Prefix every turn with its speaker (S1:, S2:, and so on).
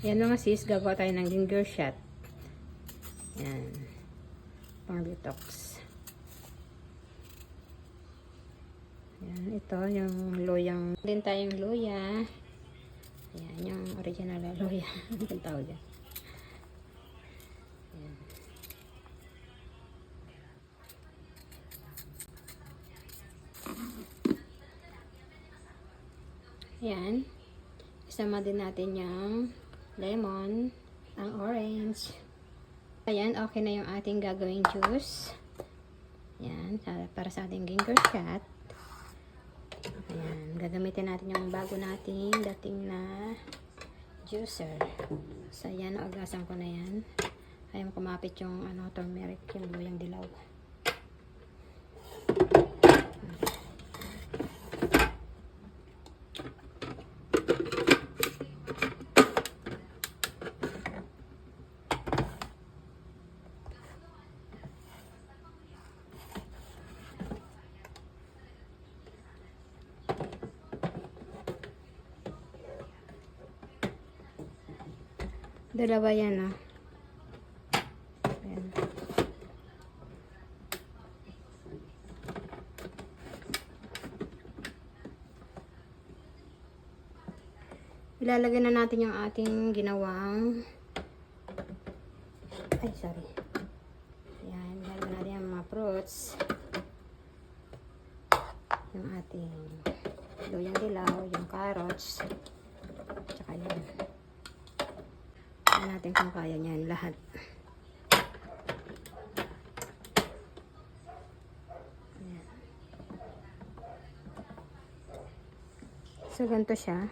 S1: Yan mga sis, gagawa tayo ng ginger shot. Yan. Pang detox. Yan, ito yung loyang. Din tayong loya. Yan, yung original na loya. Ang tawag yan. Yan. Yan. Isama din natin yung lemon, ang orange. Ayan, okay na yung ating gagawing juice. Yan, para sa ating ginger shot. Ayan, gagamitin natin yung bago nating dating na juicer. So, yan, agasan ko na yan. Ayaw kumapit yung turmeric, yung luyang dilaw. Dalawa yan, oh. Ayan. Ilalagay na natin yung ating ginawang sorry. Ayan, ilalagay natin yung mga fruits. Yung ating luyang dilaw, yung carrots, tsaka yan. Natin kung kaya niyan lahat. Ayan. So ganito siya.